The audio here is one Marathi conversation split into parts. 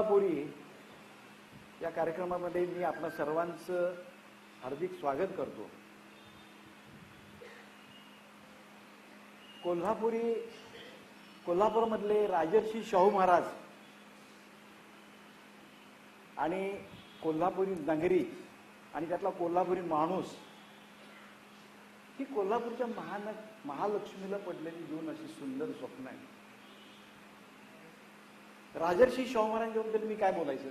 कोल्हापुरी या कार्यक्रमामध्ये मी आपल्या सर्वांचं हार्दिक स्वागत करतो। कोल्हापूरमधले राजर्षी शाहू महाराज आणि कोल्हापुरी नगरी आणि त्यातला कोल्हापुरी माणूस ही कोल्हापूरच्या महालक्ष्मीला पडलेली दोन अशी सुंदर स्वप्न आहेत। राजर्षी शाहू महाराजांबद्दल मी काय बोलायचं,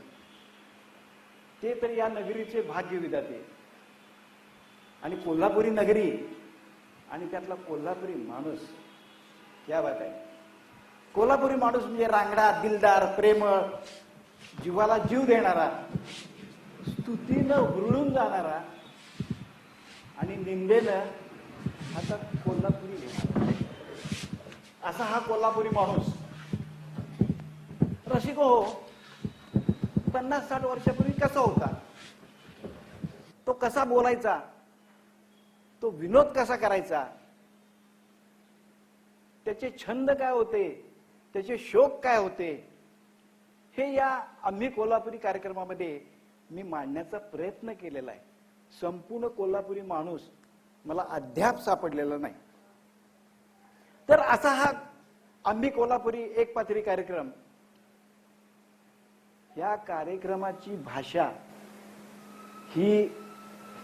ते तर या नगरीचे भाग्य विधाते आणि कोल्हापुरी नगरी आणि त्यातला कोल्हापुरी माणूस क्या बात आहे। कोल्हापुरी माणूस म्हणजे रांगडा, दिलदार, प्रेमळ, जीवाला जीव देणारा, स्तुतीनं हुरळून जाणारा आणि निंदेनं आता कोल्हापुरी घेणारा असा हा कोल्हापुरी माणूस। रसिको, 50-60 वर्षापूर्वी कसा होता, तो कसा बोलायचा, तो विनोद कसा करायचा, त्याचे छंद काय होते, त्याचे शौक काय होते, हे या आम्ही कोल्हापुरी कार्यक्रमामध्ये मी मांडण्याचा प्रयत्न केलेला आहे। संपूर्ण कोल्हापुरी माणूस मला अद्याप सापडलेला नाही। तर असा हा आम्ही कोल्हापुरी एक पात्री कार्यक्रम, या कार्यक्रमाची भाषा ही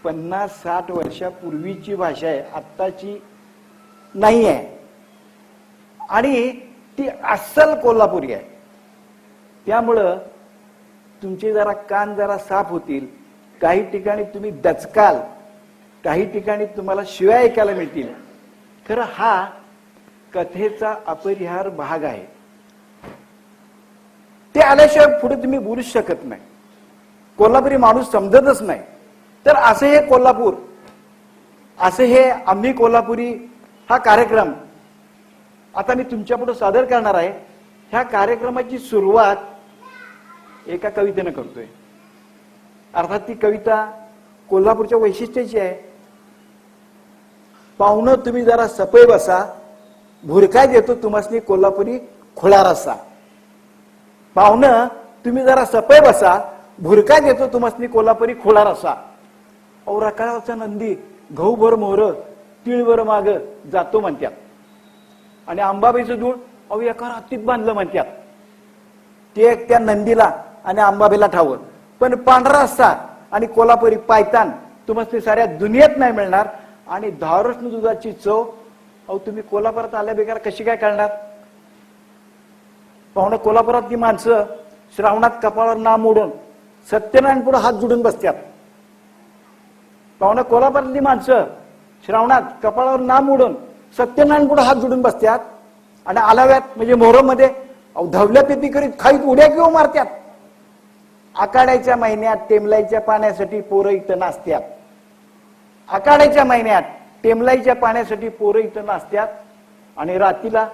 50-60 वर्षापूर्वीची भाषा आहे, आत्ताची नाही आहे आणि ती अस्सल कोल्हापुरी आहे। त्यामुळं तुमचे जरा कान जरा साफ होतील, काही ठिकाणी तुम्ही दचकाल, काही ठिकाणी तुम्हाला शिव्या ऐकायला मिळतील। खरं हा कथेचा अपरिहार्य भाग आहे, ते आल्याशिवाय पुढे तुम्ही बोलू शकत नाही, कोल्हापुरी माणूस समजतच नाही। तर असे हे कोल्हापूर, असे हे आम्ही कोल्हापुरी हा कार्यक्रम आता मी तुमच्या पुढे सादर करणार आहे। ह्या कार्यक्रमाची सुरुवात एका कवितेने करतोय। अर्थात ती कविता कोल्हापूरच्या वैशिष्ट्याची आहे। पाहुणं तुम्ही जरा सपय बसा, भुरकाय देतो तुम्हासनी कोल्हापुरी खुळा रस्सा। पाहुणं तुम्ही जरा सपय बसा, भुरकाय देतो तुम्हासनी कोल्हापुरी खुळा रस्सा। औराकाळाचा नंदी गहूभर मोहर तिळभर माग जातो म्हणत्यात आणि अंबाबाईचं दूळ अहो एका रात्रीत बांधलं म्हणत्यात। ते त्या नंदीला आणि अंबाबाईला ठावं, पण पांढरा रस्सा आणि कोल्हापुरी पायतान तुम्हाला साऱ्या दुनियेत नाही मिळणार। आणि धावरष्ण दुधाची चव अहो तुम्ही कोल्हापुरात आल्या बेकार कशी काय करणार। पाहुणं कोल्हापुरातली माणसं श्रावणात कपाळावर नाम मोडून सत्यनारायण पुढे हात जोडून बसतात। पाहुणं कोल्हापुरातली माणसं श्रावणात कपाळावर नाम मोडून सत्यनारायण पुढे हात जोडून बसतात आणि आलाव्यात म्हणजे मोहरममध्ये धवल्या पेपी करीत खाईत उड्या किंवा मारतात। आखाड्याच्या महिन्यात टेमलाईच्या पाण्यासाठी पोरं इथं नाचतात। आखाड्याच्या महिन्यात टेमलाईच्या पाण्यासाठी पोरं इथं नाचतात आणि रात्रीला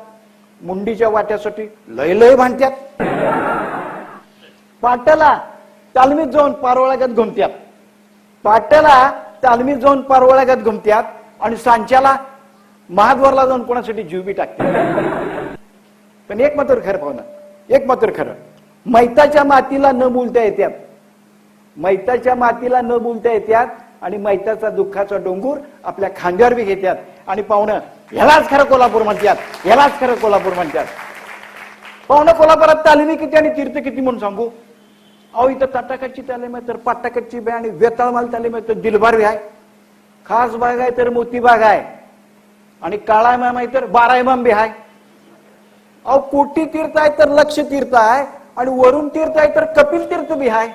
मुंडीच्या वाट्यासाठी लय लय भांडतात। पाट्याला तालमीत जाऊन पारवळ्यागत घुमत्यात, पाट्याला तालमीत जाऊन पारवळ्यागत घुमत्यात आणि सांच्याला महाद्वारला जाऊन कोणासाठी जीव बी टाकतात। पण एक मात्र खरं पाहुणं, एक मात्र खरं, मैताच्या मातीला न बोलता येतात, मैताच्या मातीला न बोलता येतात आणि मैताचा दुःखाचा डोंगूर आपल्या खांद्यावर बी घेतात। आणि पाहुणं ह्यालाच खरं कोल्हापूर म्हणतात, ह्यालाच खरं कोल्हापूर म्हणतात। पाहुणं कोल्हापुरात तालिमी किती आणि तीर्थ किती म्हणून सांगू। अहो इथं ताटाकटची तालीम आहे तर पाटाकटची बी आणि वेताळमाल तालीम आहे तर दिलबार बी आहे, खास बाग आहे तर मोती बाग आहे आणि काळा इमाम आहे तर 12 इमाम बी आहे। अहो कोटी तीर्थ आहे तर लक्ष तीर्थ आहे आणि वरुण तीर्थ आहे तर कपिल तीर्थ बी आहे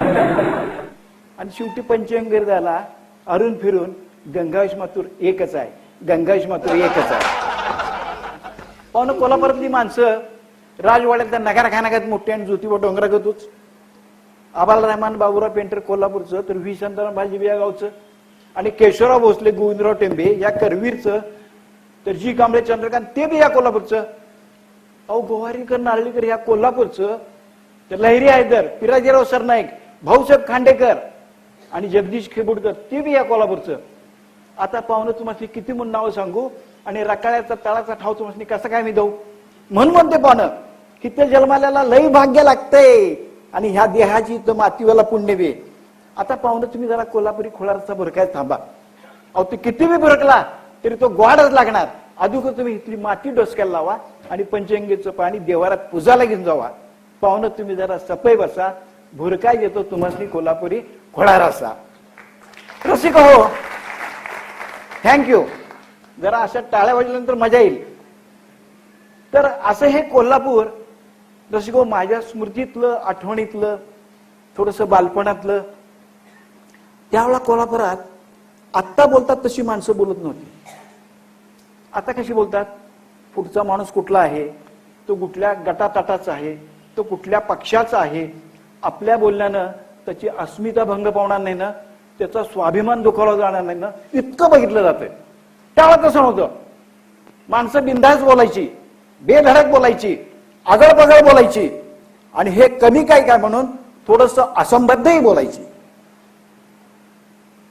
आणि शेवटी पंचगंगेर झाला अरुण फिरून गंगावेश मातूर एकच आहे, गंगावेश मातूर एकच आहे। पाहुणं कोल्हापुरातली माणसं राजवाड्यातल्या नगारखानागत मोठे आणि ज्योतिबा डोंगरागतच, आबाल रहमान बाबूराव पेंटर कोल्हापूरचं तर व्ही शांताराम भाजी या गावचं आणि केशवराव भोसले गोविंदराव टेंबे या करवीरचं तर जी कांबळे चंद्रकांत ते बी या कोल्हापूरचं। अहो गोवारीकर नारळीकर या कोल्हापूरचं तर लहरी हैदर, पिराजीराव सरनाईक, भाऊसाहेब खांडेकर आणि जगदीश खेबुडकर ते बी या कोल्हापूरचं। आता पाहुणं तुम्हाला किती म्हणून नावं सांगू आणि रकाळ्याचा तळाचा ठाव तुम्हाला कसं काय मी देऊ। म्हणून म्हणते पाहुणं, इथे जन्माल्याला लई भाग्य लागतंय, आणि ह्या देहाची तर मातीवाला पुण्य बी आहे. आता पाहुणं तुम्ही जरा कोल्हापुरी खोळाचा बुरकाय थांबा. अहो ते किती बी बुरकला तरी तो गोडच लागणार. अगोदर तुम्ही इथली माती डोसक्याला लावा आणि पंचगंगेचं पाणी देवारात पूजाला घेऊन जावा. पाहुणं तुम्ही जरा सपय बसा, भुरकाय येतो तुम्हाला कोल्हापुरी खोळा रसा. रसिक हो, थँक्यू. जरा अशा टाळ्या वाजल्यानंतर मजा येईल. तर असं हे कोल्हापूर रसिक हो, माझ्या स्मृतीतलं, आठवणीतलं, थोडस बालपणातलं. त्यावेळेला कोल्हापुरात आत्ता बोलतात तशी माणसं बोलत नव्हती. आता कशी बोलतात? पुढचा माणूस कुठला आहे, तो कुठल्या गटातटाचा आहे, तो कुठल्या पक्षाचा आहे, आपल्या बोलण्यानं त्याची अस्मिता भंग पावणार नाही ना, त्याचा स्वाभिमान दुखावला जाणार नाही ना, इतकं बघितलं जातंय. त्यावेळेला तसं नव्हतं. माणसं बिंदास बोलायची, बेधडक बोलायची, आगळपगळ बोलायची आणि हे कमी काय काय म्हणून थोडस असंबद्धही बोलायची.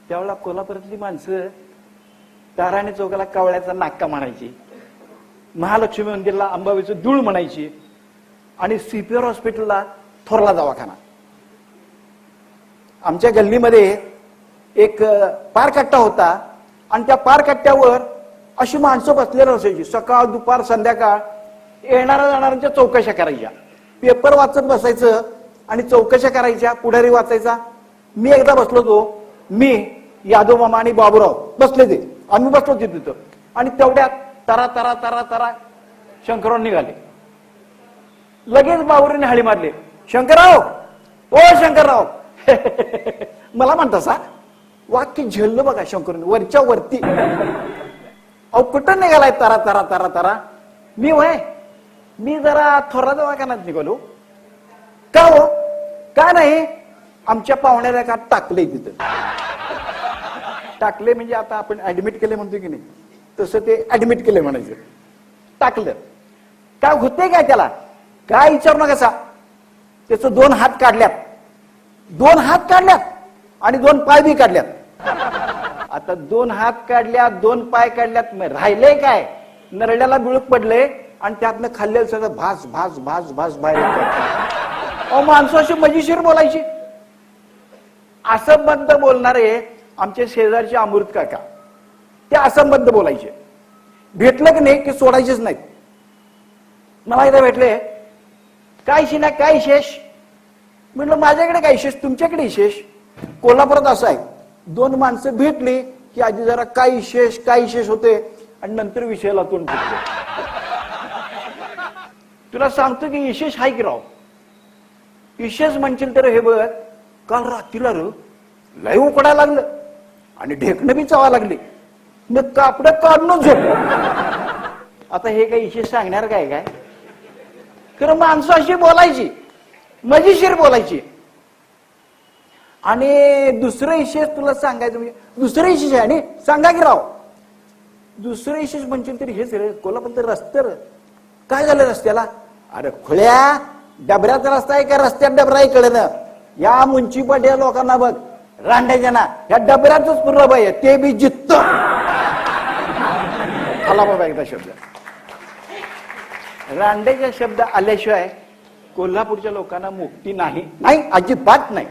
त्यावेळेला कोल्हापुरातली माणसं ताराणी चौकाला कावळ्याचा नाक्का म्हणायची, महालक्ष्मी मंदिरला अंबाबाईचं दूळ म्हणायची आणि सीपीआर हॉस्पिटलला थोरला दवाखाना. आमच्या गल्लीमध्ये एक पारकट्टा होता आणि त्या पारकट्ट्यावर अशी माणसं बसलेली असायची. सकाळ दुपार संध्याकाळ येणाऱ्या जाणाऱ्यांच्या चौकशा करायच्या. पेपर वाचत बसायचं आणि चौकशा करायच्या, पुढारी वाचायचा. मी एकदा बसलो होतो, मी यादव मामा आणि बाबूराव बसले ते, आम्ही बसलो तिथं आणि तेवढ्यात तरा तरा तरा तरा शंकरराव निघाले. लगेच बाबूरावने हळी मारले, शंकरराव, ओ शंकरराव. मला म्हणता सा वाक्य झेललं बघा शंकरराव वरच्या वरती. अहो कुठं निघालाय तरा तरा तरा तरा? मी वय मी जरा थोरा दवाखान्यात निघालो. का हो? का नाही, आमच्या पाहुण्याला का टाकले तिथं. टाकले म्हणजे आता आपण ऍडमिट केले म्हणतो की नाही, तसं ते ऍडमिट केले म्हणायचं. टाकलं काय होते काय त्याला? काय विचारू नका सा. त्याचं 2 हात काढल्यात, 2 हात काढल्यात आणि 2 पाय बी काढल्यात. आता 2 हात काढल्यात, 2 पाय काढल्यात, मग राहिलंय काय? नरड्याला बिळूक पडले आणि त्यातनं खाल्लेलं सगळं भास भास भास भास बाहेर. अहो माणसं अशी मजेशीर बोलायची. असंबद्ध बोलणारे आमचे शेजारचे अमृत काका, ते असंबद्ध बोलायचे. भेटलं की नाही की सोडायचेच नाहीत. मला एकदा भेटले, काय शिना काय विशेष? म्हटलं माझ्याकडे काय विशेष, तुमच्याकडे विशेष. कोल्हापुरात असं आहे, 2 माणसं भेटली की आधी जरा काय विशेष काय विशेष होते आणि नंतर विषयाला तोंड फुटते. तुला सांगतो की विशेष हाय की राव. विशेष म्हणशील तर हे बघ, काल रात्रीला र लय उकडायला लागलं आणि ढेकणं बी चावा लागली, मग कापड काढूनच झोप. आता हे काही विशेष सांगणार काय काय? खरं माणसं अशी बोलायची, मजेशीर बोलायची. आणि दुसरं विशेष तुला सांगायचं म्हणजे दुसरं विशेष आहे आणि सांगा की राव. दुसरं विशेष म्हणशील तरी हेच रे, कोल्हापूर रस्त्यावर काय झालं रस्त्याला? अरे खुळ्या, डबऱ्याचा रस्ता आहे का रस्त्यात डबरा इकडे ना? या मुंचीपाट्या लोकांना बघ, रांड्याच्या ना या डबऱ्यातच पुरं बाई ते बी जित्त. आला बाबा एकदा शब्द, रांडेचा शब्द आल्याशिवाय कोल्हापूरच्या लोकांना मुक्ती नाही, नाही अजिबात नाही.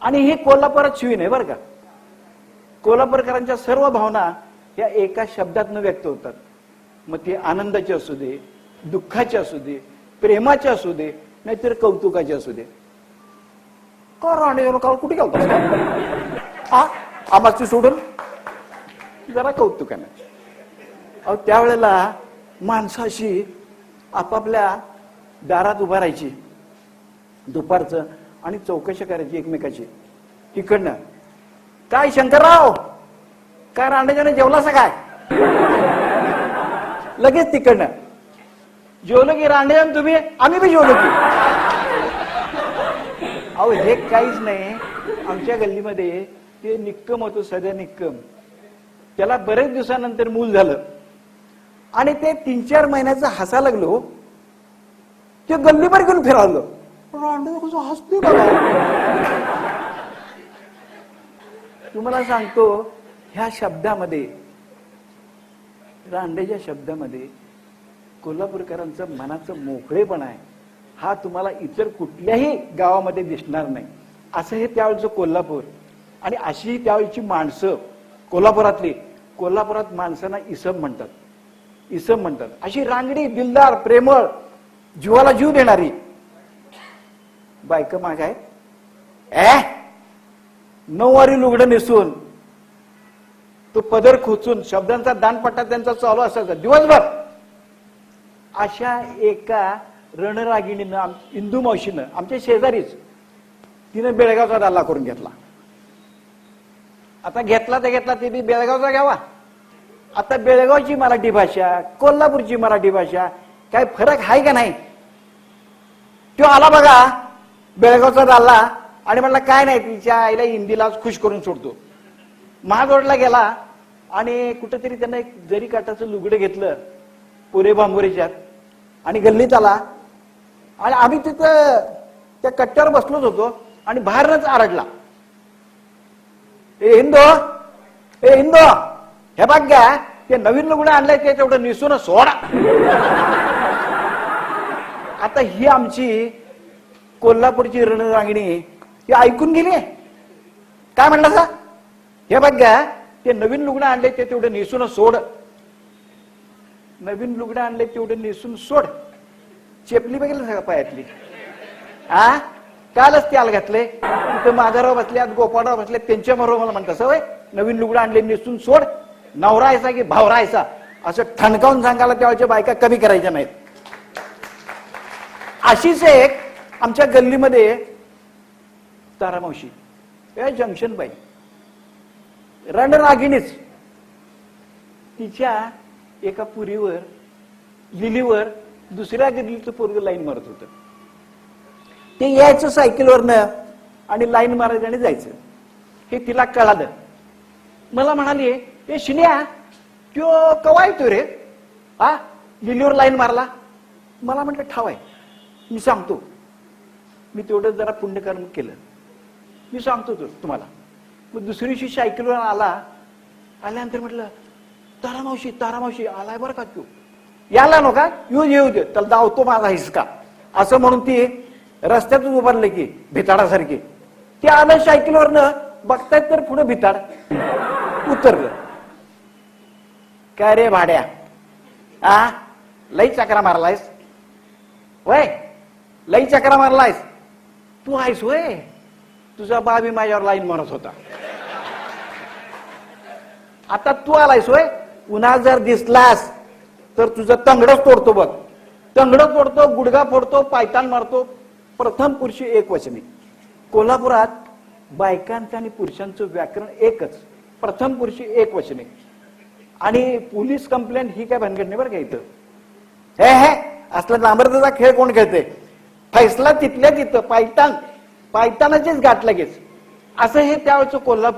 आणि हे कोल्हापुरात शिवी नाही बरं का. कोल्हापूरकरांच्या सर्व भावना या एका शब्दातनं व्यक्त होतात. मग ते आनंदाचे असू दे, दुःखाचे असू दे, प्रेमाचे असू दे, नाहीतर कौतुकाचे असू दे. का राणे काल कुठे गेलता? आमाची सोडून जरा कौतुकाने. अहो त्यावेळेला माणसाशी आपापल्या दारात उभा राहायची दुपारचं आणि चौकशी करायची एकमेकाची. तिकडनं काय शंकरराव, काय रांडेच्याने जेवलासा काय? लगेच तिकडनं जेवलो की रांडेजान तुम्ही? आम्ही बी जेवलो की. अहो हे काहीच नाही. आमच्या गल्लीमध्ये ते निक्कम होतो, सध्या निक्कम. त्याला बरेच दिवसानंतर मूल झालं आणि ते 3-4 महिन्याचं हसा लागलो. ते गल्लीभर घेऊन फिरावलं. हसते बघा. तुम्हाला सांगतो ह्या शब्दामध्ये, रांडेच्या शब्दामध्ये कोल्हापूरकरांचं मनाचं मोकळेपण आहे. हा तुम्हाला इतर कुठल्याही गावामध्ये दिसणार नाही. असं हे त्यावेळेचं कोल्हापूर. आणि अशी त्यावेळची माणसं कोल्हापुरात माणसांना इसम म्हणतात. इसम म्हणतात. अशी रांगडी, दिलदार, प्रेमळ, जीवाला जीव देणारी बायका माग आहे. नऊवारी लुगडं नेसून, तो पदर खोचून, शब्दांचा दानपट्टा त्यांचा चालू असायचा दिवसभर. अशा एका रणरागिणीनं, इंदू मावशीनं, आमच्या शेजारीच, तिनं बेळगावचा दाल्ला करून घेतला. आता घेतला ते बी बेळगावचा घ्यावा. आता बेळगावची मराठी भाषा, कोल्हापूरची मराठी भाषा, काय फरक आहे का नाही? तो आला बघा बेळगावचा दाल्ला आणि म्हटलं काय नाही, तिच्या आईला हिंदीलाच खुश करून सोडतो. महाजोडला गेला आणि कुठेतरी त्यांना एक जरी काटाचं लुगडं घेतलं पुरे बांबोरीच्यात आणि गल्लीत आला. आणि आम्ही तिथं त्या कट्ट्यावर बसलोच होतो आणि बाहेरच आरडला, ए हिंदो, हे बघ घ्या, ते नवीन लुगडं आणलंय ते तेवढं निसून सोडा. आता ही आमची कोल्हापूरची रणरांगिणी ती ऐकून गेली. काय म्हणलं सा? हे बघ घ्या, ते नवीन लुगडं आणले ते तेवढं नेसून सोड. नवीन लुगडं आणले तेवढं नेसून सोड. चेपली बघितलं सगळं पायातली. कालच त्याला घातले, तिथं माधवराव बसल्यात, गोपाळराव बसले, त्यांच्या बरोबर मला म्हणतात सवय नवीन लुगडं आणले नेसून सोड. नवरा आहेसा की भावरा आहेसा असं ठणकावून सांगायला तेव्हाच्या बायका कमी करायच्या नाहीत. अशीच एक आमच्या गल्लीमध्ये तारामावशी, जंक्शन बाई, रणरागिणीच. तिच्या एका पुरीवर, लिलीवर दुसऱ्या गल्लीचं पोरग लाईन मारत होतं. ते यायचं सायकलवरनं आणि लाईन मारायचं आणि जायचं. हे तिला कळालं. मला म्हणाली, ए शिन्या, त्यो कवा येतो रे? लिलीवर लाईन मारला. मला म्हटलं ठाव आहे, मी सांगतो. मी तेवढं जरा पुण्यकर्म केलं, मी सांगतो तुम्हाला. मग दुसरी दिवशी सायकलवर आल्यानंतर म्हटलं, तारामावशी आलाय बरं का तू, याला नका येऊ दे, त्याला दावतो माझा हिसका, असं म्हणून ती रस्त्यातून उभारले की भिताडासारखी. ते आलं सायकलवरनं, बघतायत तर पुढे भिताड उतरलं. काय रे भाड्या, लई चक्रा मारलायस वय, लई चक्रा मारलायस तू आहेस वय? तुझा बाबी माझ्यावर लाईन मारत होता, आता तू आलायस वय? उन्हात जर दिसलास तर तुझं तंगडच तोडतो बघ. तंगडं तोडतो, गुडघा फोडतो, पायतान मारतो. प्रथम पुरुषी एक वचने. कोल्हापुरात बायकांचं आणि पुरुषांचं व्याकरण एकच, प्रथम पुरुषी एक वचने. आणि पोलीस कंप्लेंट ही काय भानगड नाही बरं का इथं. हे असला नामर्दाचा खेळ कोण खेळते? फैसला तिथल्या तिथं, पायतानाचीच गाठ लगेच. असं हे त्यावेळेचं कोल्हापूर.